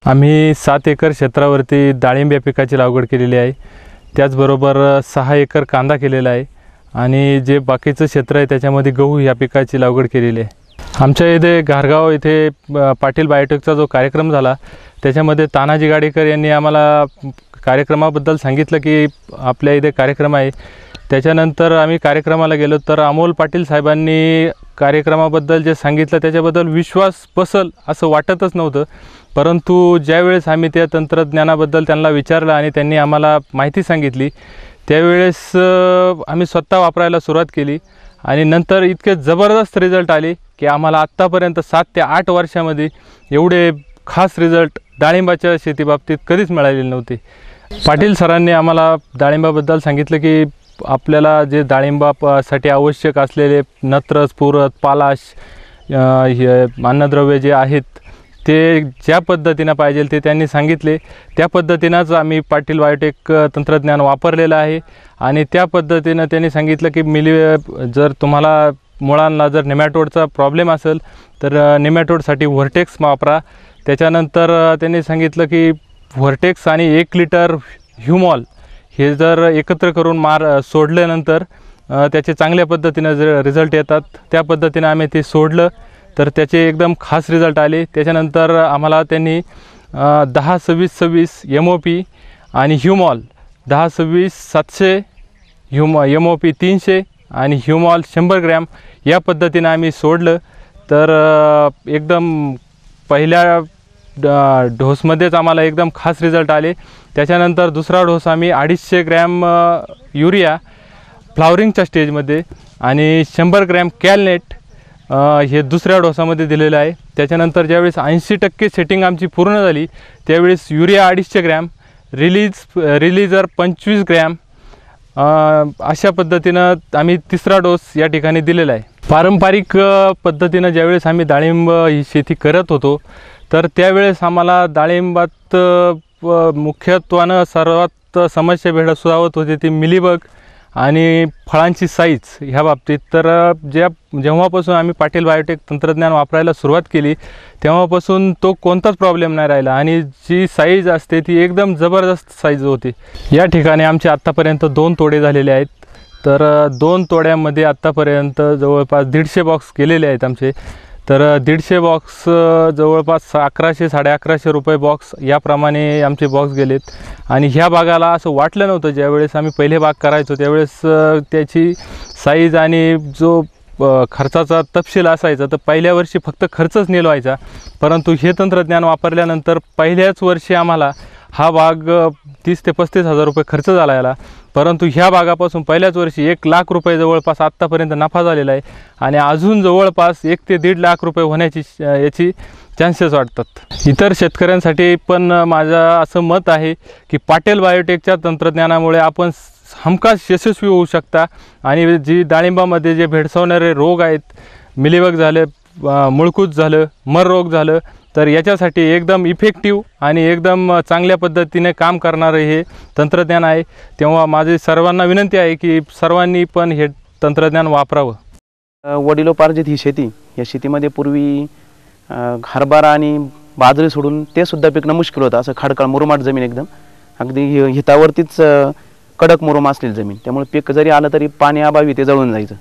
आम्ही 7 एकर क्षेत्रावरती डाळिंब या पिकाची लागवड केलेली आहे। त्याचबरोबर 6 एकर कांदा केलेला आहे आणि जे बाकीचं क्षेत्र आहे त्याच्यामध्ये गहू या पिकाची लागवड केलेली आहे। आमच्या इथे घारगाव इथे पाटील बायोटेकचा जो कार्यक्रम झाला त्याच्यामध्ये तानाजी गाडेकर यांनी आम्हाला कार्यक्रमाबद्दल सांगितलं की आपल्या इथे कार्यक्रम आहे। त्याच्यानंतर आम्ही कार्यक्रमाला गेलो तर अमोल पाटील साहेबांनी कार्यक्रमाबद्दल जे सांगितलं त्याच्याबद्दल विश्वास बसेल असं वाटतच नव्हतं, परंतु ज्यावेळेस आम्ही त्या तंत्रज्ञानाबद्दल त्यांना विचारलं आणि त्यांनी आम्हाला माहिती सांगितली त्यावेळेस आम्ही स्वतः वापरायला सुरुवात केली आणि नंतर इतके जबरदस्त रिझल्ट आले की आम्हाला आत्तापर्यंत 7 ते 8 वर्षामध्ये एवढे खास रिझल्ट डाळिंबाच्या शेतीबाबतीत कधीच मिळालेले नव्हते। पाटील सरांनी आम्हाला डाळिंबाबद्दल सांगितलं की आपल्याला जे डाळिंबासाठी आवश्यक असलेले नत्र, स्फुरद, पालाश हे अन्नद्रव्य जे आहेत ते ज्या पद्धतीनं पाहिजे ते त्यांनी सांगितले। त्या पद्धतीनंच आम्ही पाटील बायोटेक तंत्रज्ञान वापरलेलं आहे आणि त्या पद्धतीनं त्यांनी सांगितलं की जर तुम्हाला मुळांना जर नेमॅटोडचा प्रॉब्लेम असेल तर नेमॅटोडसाठी व्हर्टेक्स वापरा। त्याच्यानंतर त्यांनी सांगितलं की व्हर्टेक्स आणि 1 लिटर ह्युमॉल हे जर एकत्र करून सोडल्यानंतर त्याचे चांगल्या पद्धतीनं जर रिझल्ट येतात त्या पद्धतीनं आम्ही ते सोडलं तर त्याचे एकदम खास रिझल्ट आले। त्याच्यानंतर आम्हाला त्यांनी 10-26-26 MOP आणि ह्युमॉल 10-26-700 MOP 300 आणि ह्युमॉल 100 ग्रॅम या पद्धतीनं आम्ही सोडलं तर एकदम पहिल्या डोसमध्येच आम्हाला एकदम खास रिझल्ट आले। त्याच्यानंतर दुसरा डोस आम्ही 250 ग्रॅम युरिया फ्लावरिंगच्या स्टेजमध्ये आणि 100 ग्रॅम कॅलनेट हे दुसऱ्या डोसामध्ये दिलेलं आहे। त्याच्यानंतर ज्यावेळेस 80% सेटिंग आमची पूर्ण झाली त्यावेळेस युरिया 250 ग्रॅम रिलीजर 25 ग्रॅम अशा पद्धतीनं आम्ही तिसरा डोस या ठिकाणी दिलेला आहे। पारंपरिक पद्धतीनं ज्यावेळेस आम्ही डाळिंब ही शेती करत होतो तर त्यावेळेस आम्हाला डाळिंबात मुख्यत्वानं सर्वात समस्या भेडसावत होती ती मिलीबग आणि फळांची साईज ह्या बाबतीत। तर जेव्हापासून आम्ही पाटील बायोटेक तंत्रज्ञान वापरायला सुरुवात केली तेव्हापासून तो कोणताच प्रॉब्लेम नाही राहिला आणि जी साईज असते ती एकदम जबरदस्त साईज होती। या ठिकाणी आमचे आत्तापर्यंत 2 तोडे झालेले आहेत। तर 2 तोड्यामध्ये आत्तापर्यंत जवळपास 150 बॉक्स केलेले आहेत आमचे। तर 150 बॉक्स जवळपास 1100-1150 रुपये बॉक्स याप्रमाणे आमचे बॉक्स गेलेत आणि ह्या बागाला असं वाटलं नव्हतं ज्यावेळेस आम्ही पहिले बाग करायचो त्यावेळेस त्याची साईज आणि जो खर्चाचा तपशील असायचा तर पहिल्या वर्षी फक्त खर्चच निघवायचा, परंतु हे तंत्रज्ञान वापरल्यानंतर पहिल्याच वर्षी आम्हाला हा बाग 30 ते 35 हजार रुपये खर्च झाला याला, परंतु ह्या बागापासून पहिल्याच वर्षी 1 लाख रुपये जवळपास आत्तापर्यंत नफा झालेला आहे आणि अजून जवळपास 1 ते 1.5 लाख रुपये होण्याची याची चान्सेस वाटतात। इतर शेतकऱ्यांसाठी पण माझं असं मत आहे की पाटील बायोटेकच्या तंत्रज्ञानामुळे आपण हमखास यशस्वी होऊ शकता आणि जी डाळिंबामध्ये जे भेडसावणारे रोग आहेत, मिलीबग झालं, मुळकूज झालं, मर रोग झालं, तर याच्यासाठी एकदम इफेक्टिव्ह आणि एकदम चांगल्या पद्धतीने काम करणारे हे तंत्रज्ञान आहे। तेव्हा माझी सर्वांना विनंती आहे की सर्वांनी पण हे तंत्रज्ञान वापरावं। वडिलोपार्जित ही शेती, या शेतीमध्ये पूर्वी हरभरा आणि बाजरी सोडून ते सुद्धा पिकणं मुश्किल होतं। असं खडकाळ मुरमाट जमीन, एकदम अगदी हितावरतीच कडक मुरुम असलेली जमीन, त्यामुळे पीक जरी आलं तरी पाण्याअभावी ते जळून जायचं।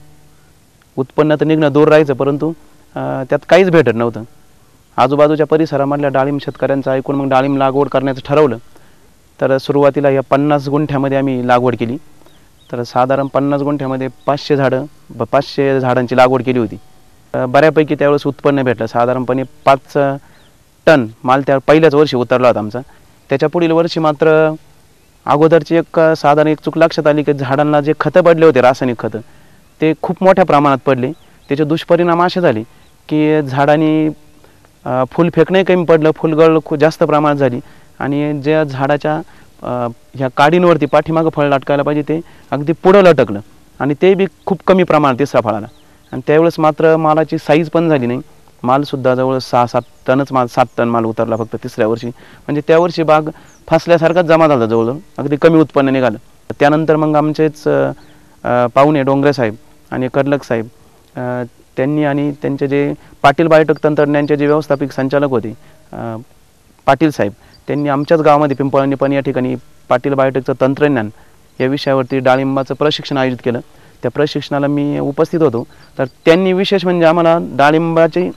उत्पन्न तर निघणं दूर राहायचं, परंतु त्यात काहीच भेटत नव्हतं। आजूबाजूच्या परिसरामधल्या डाळिंब शेतकऱ्यांचं ऐकून मग डाळिंब लागवड करण्याचं ठरवलं। तर सुरुवातीला या 50 गुंठ्यामध्ये आम्ही लागवड केली। तर साधारण 50 गुंठ्यामध्ये 500 झाडांची लागवड केली होती। बऱ्यापैकी त्यावेळेस उत्पन्न भेटलं, साधारणपणे 5 टन माल त्या पहिल्याच वर्षी उतरला होता आमचा। त्याच्या पुढील वर्षी मात्र अगोदरची साधारण एक चूक लक्षात आली की झाडांना जे खतं पडले होते, रासायनिक खतं, ते खूप मोठ्या प्रमाणात पडले। त्याचे दुष्परिणाम असे झाले की झाडांनी फुल फेकणे कमी पडलं, फुलगळ खूप जास्त प्रमाणात झाली आणि ज्या झाडाच्या ह्या काडींवरती पाठीमागं फळ लटकायला पाहिजे ते अगदी पुढं लटकलं आणि ते बी खूप कमी प्रमाणात तिसऱ्या फळाला। आणि त्यावेळेस मात्र मालाची साईज पण झाली नाही, मालसुद्धा जवळ 6-7 टनच माल, 7 टन माल उतरला फक्त तिसऱ्या वर्षी। म्हणजे त्या वर्षी बाग फसल्यासारखाच जमा झाला, जवळजवळ अगदी कमी उत्पन्न निघालं। त्यानंतर मग आमचेच पाहुणे डोंगरे साहेब आणि कर्लक साहेब त्यांनी आणि त्यांचे जे पाटील बायोटेक तंत्रज्ञानचे जे व्यवस्थापक संचालक होते पाटील साहेब, त्यांनी आमच्याच गावामध्ये पिंपळणी पण या ठिकाणी पाटील बायोटेकचं तंत्रज्ञान या विषयावरती डाळिंबाचं प्रशिक्षण आयोजित केलं. त्या प्रशिक्षणाला मी उपस्थित होतो. तर त्यांनी विशेष म्हणजे आम्हाला डाळिंबाची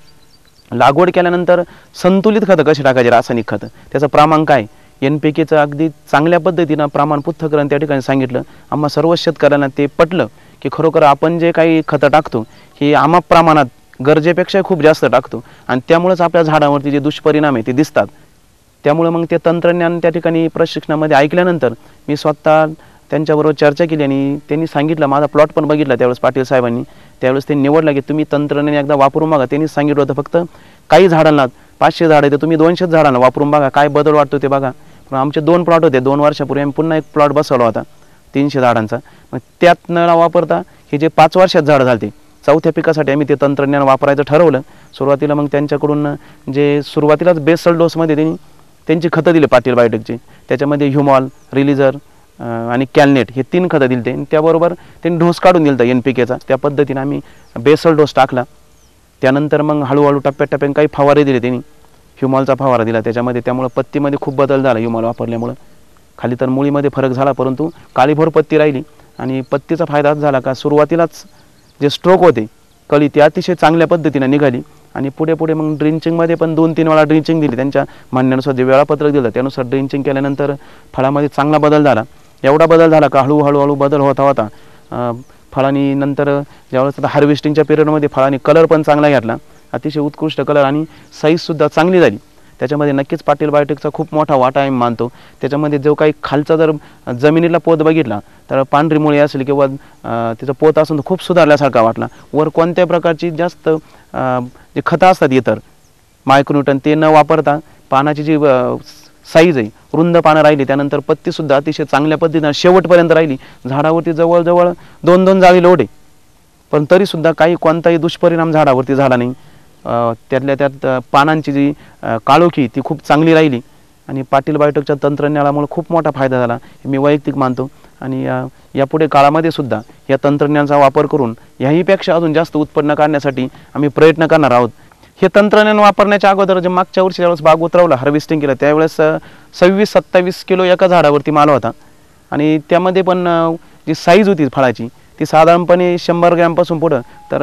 लागवड केल्यानंतर संतुलित खतं कशी टाकायची, रासायनिक खतं, त्याचं प्रमाण काय, NPKचं अगदी चांगल्या पद्धतीनं प्रमाण पृथक्करण त्या ठिकाणी सांगितलं. आम्हा सर्व शेतकऱ्यांना ते पटलं की खरोखर आपण जे काही खतं टाकतो हे अमाप प्रमाणात गरजेपेक्षा खूप जास्त टाकतो आणि त्यामुळेच आपल्या झाडावरती जे दुष्परिणाम आहे ते दिसतात. त्यामुळे मग ते तंत्रज्ञान त्या ठिकाणी प्रशिक्षणामध्ये ऐकल्यानंतर मी स्वतः त्यांच्याबरोबर चर्चा केली आणि त्यांनी सांगितलं, माझा प्लॉट पण बघितला त्यावेळेस पाटील साहेबांनी. त्यावेळेस ते निवडलं की तुम्ही तंत्रज्ञान एकदा वापरून बघा. त्यांनी सांगितलं होतं फक्त काही झाडांना 500 झाड आहे तर तुम्ही 200 झाडांना वापरून बघा, काय बदल वाटतो ते बघा. पण आमचे 2 प्लॉट होते. 2 वर्षापूर्वी आम्ही पुन्हा एक प्लॉट बसवला होता 300 झाडांचा. मग त्यात न वापरता हे जे 5 वर्षात झाडं झाले, 4थ्या पिकासाठी आम्ही ते तंत्रज्ञान वापरायचं ठरवलं. सुरुवातीला मग त्यांच्याकडून जे सुरुवातीलाच बेसल डोसमध्ये त्यांची खतं दिली पाटील बायोटेकची. त्याच्यामध्ये ह्युमॉल, रिलीजर आणि कॅलनेट हे 3 खतं दिली ते. त्याबरोबर त्यांनी डोस काढून दिला NPKचा. त्या पद्धतीने आम्ही बेसल डोस टाकला. त्यानंतर मग हळूहळू टप्प्याटप्प्याने काही फवारे दिले त्यांनी. ह्युमॉलचा फवारा दिला त्याच्यामध्ये. त्यामुळे पत्तीमध्ये खूप बदल झाला ह्युमॉल वापरल्यामुळं. खाली तर मुळीमध्ये फरक झाला, परंतु काळीभोर पत्ती राहिली. आणि पत्तीचा फायदा झाला का सुरुवातीलाच जे स्ट्रोक होते कळी ती अतिशय चांगल्या पद्धतीने निघाली. आणि पुढे पुढे मग ड्रिंचिंगमध्ये पण 2-3 वेळा ड्रिंचिंग दिली. त्यांच्या म्हणण्यानुसार जे वेळापत्रक दिलं त्यानुसार ड्रिंचिंग केल्यानंतर फळामध्ये चांगला बदल झाला. एवढा बदल झाला का हळूहळू बदल होता होता फळांनी नंतर ज्यावेळेस आता हार्वेस्टिंगच्या पिरियडमध्ये फळांनी कलर पण चांगला घेतला, अतिशय उत्कृष्ट कलर आणि साईजसुद्धा चांगली झाली. त्याच्यामध्ये नक्कीच पाटील बायोटेकचा खूप मोठा वाटा आहे मानतो. त्याच्यामध्ये जो काही खालचा जर जमिनीला पोत बघितला तर पांढरी मुळी असेल किंवा त्याचा पोत असून खूप सुधारल्यासारखा वाटला. वर कोणत्या प्रकारची जास्त जे खतं असतात इतर मायक्रोन्यूटन ते न वापरता पानाची जी साईज आहे, रुंद पानं राहिली. त्यानंतर पत्तीसुद्धा अतिशय चांगल्या पद्धतीनं शेवटपर्यंत राहिली. झाडावरती जवळजवळ 2-2 जाळी लोड आहे, पण तरीसुद्धा कोणताही दुष्परिणाम झाडावरती झाला नाही. त्यातल्या त्यात पानांची जी काळोखी ती खूप चांगली राहिली. आणि पाटील बायोटेकच्या तंत्रज्ञानामुळे खूप मोठा फायदा झाला हे मी वैयक्तिक मानतो. आणि यापुढे काळामध्ये सुद्धा या तंत्रज्ञानाचा वापर करून याहीपेक्षा अजून जास्त उत्पन्न काढण्यासाठी आम्ही प्रयत्न करणार आहोत. हे तंत्रज्ञान वापरण्याच्या अगोदर जे मागच्या वर्षी ज्यावेळेस बाग उतरवलं, हार्वेस्टिंग केलं, त्यावेळेस 26-27 किलो एका झाडावरती माल होता. आणि त्यामध्ये पण जी साईज होती फळाची ती साधारणपणे 100 ग्रॅमपासून पुढं तर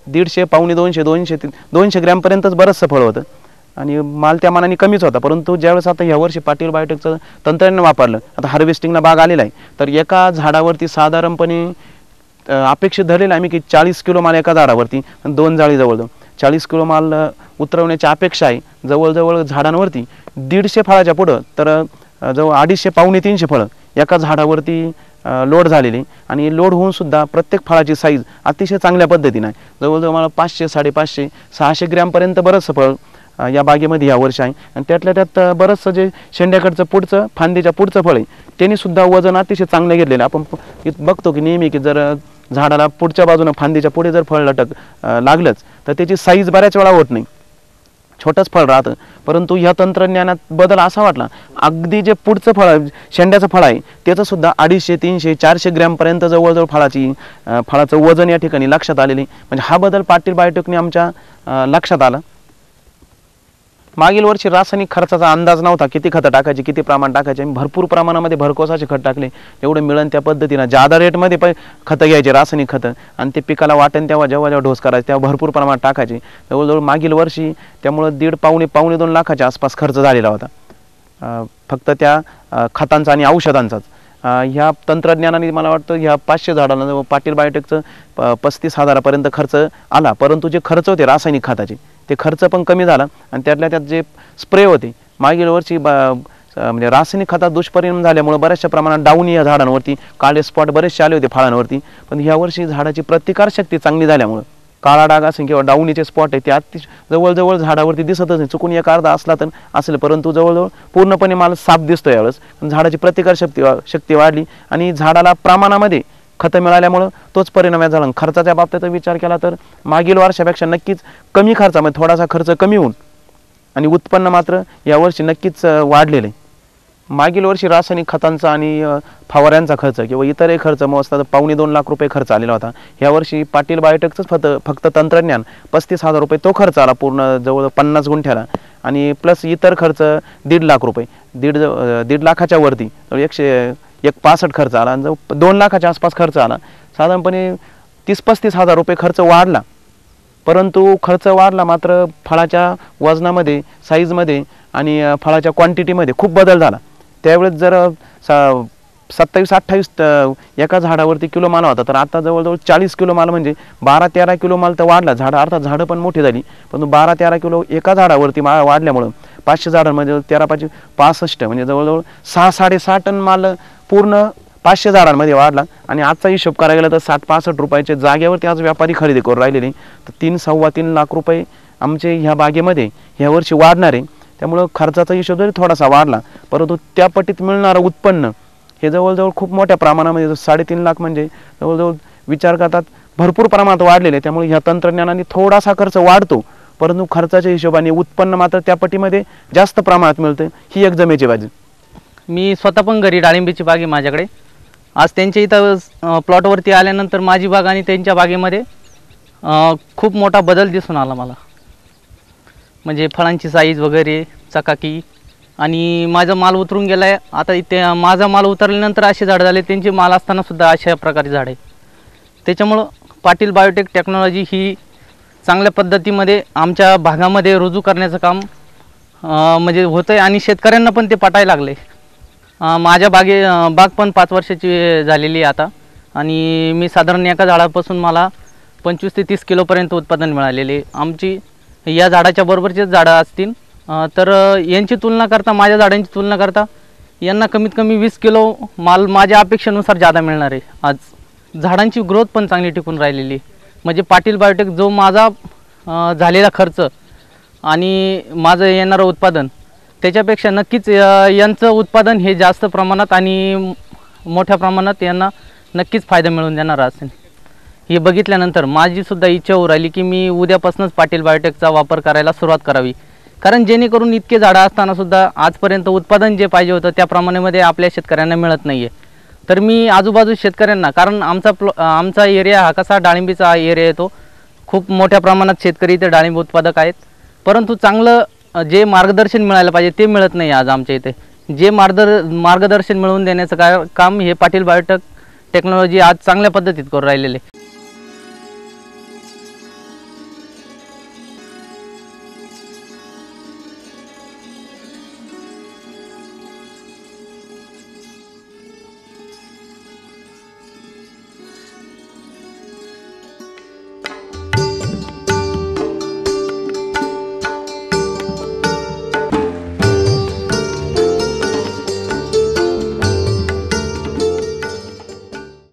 150, पावणे 200 ग्रॅमपर्यंतच बरंचसं फळ होतं. आणि माल त्या मानाने कमीच होता. परंतु ज्यावेळेस आता ह्यावर्षी पाटील बायोटेकचं तंत्रज्ञान वापरलं, आता हार्वेस्टिंगला बाग आलेला आहे, तर एका झाडावरती साधारणपणे अपेक्षित धरलेलं आम्ही की 40 किलो माल एका झाडावरती 2 जाळी जवळजवळ 40 किलो माल उतरवण्याची अपेक्षा आहे. जवळजवळ झाडांवरती 150 फळाच्या पुढं तर जवळ 250, पावणे 300 फळं एका झाडावरती लोड झालेली. आणि लोड होऊन सुद्धा प्रत्येक फळाची साईज अतिशय चांगल्या पद्धतीने आहे. जवळजवळ मला 500, 550, 600 ग्रॅमपर्यंत बरंचसं फळ या बागेमध्ये या वर्षी आहे. आणि त्यातल्या त्यात बरंचसं जे शेंड्याकडचं पुढचं फांदीच्या पुढचं फळ आहे त्यांनी सुद्धा वजन अतिशय चांगलं घेतलेलं. आपण बघतो की नेहमी की जर झाडाला पुढच्या बाजूनं फांदीच्या पुढे जर फळ लागलंच तर त्याची साईज बऱ्याच वेळा होत नाही, छोटंच फळ राहतं. परंतु ह्या तंत्रज्ञानात बदल असा वाटला, अगदी जे पुढचं फळ शेंड्याचं फळ आहे त्याचं सुद्धा 250, 300, 400 ग्रॅमपर्यंत जवळजवळ फळाचं वजन या ठिकाणी लक्षात आलेली. म्हणजे हा बदल पाटील बायोटेकने आमच्या लक्षात आला. मागील वर्षी रासायनिक खर्चाचा अंदाज नव्हता, किती खतं टाकायची, किती प्रमाण टाकायचे. आम्ही भरपूर प्रमाणामध्ये भरकोसाचे खत टाकले, एवढं मिळेल त्या पद्धतीनं जादा रेटमध्ये खतं घ्यायचे, रासायनिक खतं, आणि ते पिकाला वाटेल तेव्हा जेव्हा डोस करायचे तेव्हा भरपूर प्रमाणात टाकायचे. जवळजवळ मागील वर्षी त्यामुळं 1.5, पावणे 2 लाखाच्या आसपास खर्च झालेला होता फक्त त्या खतांचा आणि औषधांचाच. ह्या तंत्रज्ञानाने मला वाटतं ह्या 500 झाडांना पाटील बायोटेकचं 35,000पर्यंत खर्च आला. परंतु जे खर्च होते रासायनिक खताचे ते खर्च पण कमी झाला. आणि त्यातल्या त्यात जे स्प्रे होते मागील वर्षी म्हणजे रासायनिक खतात दुष्परिणाम झाल्यामुळे बऱ्याचशा प्रमाणात डाऊनी या झाडांवरती काळे स्पॉट बरेचसे आले होते फळांवरती. पण ह्यावर्षी झाडाची प्रतिकारशक्ती चांगली झाल्यामुळं काळा डाग असेल किंवा डाऊनीचे स्पॉट आहे ते जवळजवळ झाडावरती दिसतच नाही. चुकून एक अर्धा असला तर असेल, परंतु जवळजवळ पूर्णपणे माल साफ दिसतो यावेळेस. झाडाची प्रतिकारशक्ती वाढली आणि झाडाला प्रमाणामध्ये खतं मिळाल्यामुळं तोच परिणाम झाला. खर्चाच्या बाबतीत विचार केला तर मागील वर्षापेक्षा नक्कीच कमी खर्चामध्ये थोडासा खर्च कमी होऊन आणि उत्पन्न मात्र यावर्षी नक्कीच वाढलेलं आहे. मागील वर्षी रासायनिक खतांचा आणि फवाऱ्यांचा खर्च किंवा इतरही खर्च मोजता तर 2.25 लाख रुपये खर्च आलेला होता. यावर्षी पाटील बायोटेकचंच फक्त तंत्रज्ञान 35,000 रुपये तो खर्च आला पूर्ण जवळ 50 गुंठ्याला, आणि प्लस इतर खर्च 1.5 लाख रुपये, दीड लाखाच्या वरती 165 खर्च आला, आणि 2 लाखाच्या आसपास खर्च आला. साधारणपणे 30-35 हजार रुपये खर्च वाढला. परंतु खर्च वाढला मात्र फळाच्या वजनामध्ये, साईजमध्ये आणि फळाच्या क्वांटिटीमध्ये खूप बदल झाला. त्यावेळेस जर 27-28 एका झाडावरती किलो माल होता, तर आता जवळजवळ 40 किलो माल, म्हणजे 12-13 किलो माल तर वाढला. अर्थात झाडं पण मोठी झाली, पण 12-13 किलो एका झाडावरती वाढल्यामुळं 500 झाडांमध्ये 13-5 म्हणजे जवळजवळ 6-6.5 टन माल पूर्ण 500 झाडांमध्ये वाढला. आणि आजचा हिशोब करायला गेला तर 7-65 रुपयाच्या जागेवरती आज व्यापारी खरेदी करून राहिलेले. तर 3-3.25 लाख रुपये आमचे ह्या बागेमध्ये ह्या वर्षी वाढणार आहे. त्यामुळं खर्चाचा हिशोब जरी थोडासा वाढला, परंतु त्या पटीत मिळणारं उत्पन्न हे जवळजवळ खूप मोठ्या प्रमाणामध्ये 3.5 लाख म्हणजे जवळजवळ विचार करतात भरपूर प्रमाणात वाढलेले. त्यामुळे ह्या तंत्रज्ञानाने थोडासा खर्च वाढतो, परंतु खर्चाच्या हिशोबाने उत्पन्न मात्र त्या पटीमध्ये जास्त प्रमाणात मिळतं. ही एक जमेची बाजू. मी स्वतः पण घरी डाळिंबीची बाग आहे माझ्याकडे. आज त्यांच्या इथं प्लॉटवरती आल्यानंतर माझी बाग आणि त्यांच्या बागेमध्ये खूप मोठा बदल दिसून आला मला. म्हणजे फळांची साईज वगैरे, चकाकी, आणि माझा माल उतरून गेला आहे. आता इथे माझा माल उतरल्यानंतर असे झाड झाले, त्यांचे माल असतानासुद्धा अशा प्रकारचे झाड आहे. त्याच्यामुळं पाटील बायोटेक टेक्नॉलॉजी ही चांगल्या पद्धतीमध्ये आमच्या भागामध्ये रुजू करण्याचं काम म्हणजे होतं आहे, आणि शेतकऱ्यांना पण ते पटायला लागले. माझ्या बाग पण 5 वर्षाची झालेली आहे आता, आणि मी साधारण एका झाडापासून मला 25 ते 30 किलोपर्यंत उत्पादन मिळालेले. आमची या झाडाच्या बरोबरचेच झाडं असतील तर यांची तुलना करता, माझ्या झाडांची तुलना करता यांना कमीत कमी 20 किलो माल माझ्या अपेक्षेनुसार जादा मिळणार आहे. आज झाडांची ग्रोथ पण चांगली टिकून राहिलेली. म्हणजे पाटील बायोटेक जो माझा झालेला खर्च आणि माझं येणारं उत्पादन त्याच्यापेक्षा नक्कीच यांचं उत्पादन हे जास्त प्रमाणात आणि मोठ्या प्रमाणात यांना नक्कीच फायदा मिळवून देणार असेल. हे बघितल्यानंतर माझीसुद्धा इच्छा होऊ राहिली की मी उद्यापासूनच पाटील बायोटेकचा वापर करायला सुरुवात करावी. कारण जेणेकरून इतके झाडं असतानासुद्धा आजपर्यंत उत्पादन जे पाहिजे होतं त्या प्रमाणामध्ये आपल्या शेतकऱ्यांना मिळत नाही आहे. तर मी आजूबाजू शेतकऱ्यांना, कारण आमचा एरिया हा कसा डाळिंबीचा एरिया येतो, खूप मोठ्या प्रमाणात शेतकरी इथे डाळिंब उत्पादक आहेत, परंतु चांगलं जे मार्गदर्शन मिळायला पाहिजे ते मिळत नाही आज आमच्या इथे. जे मार्गदर्शन मिळवून देण्याचं काम हे पाटील बायोटेक टेक्नॉलॉजी आज चांगल्या पद्धतीत करून राहिलेले.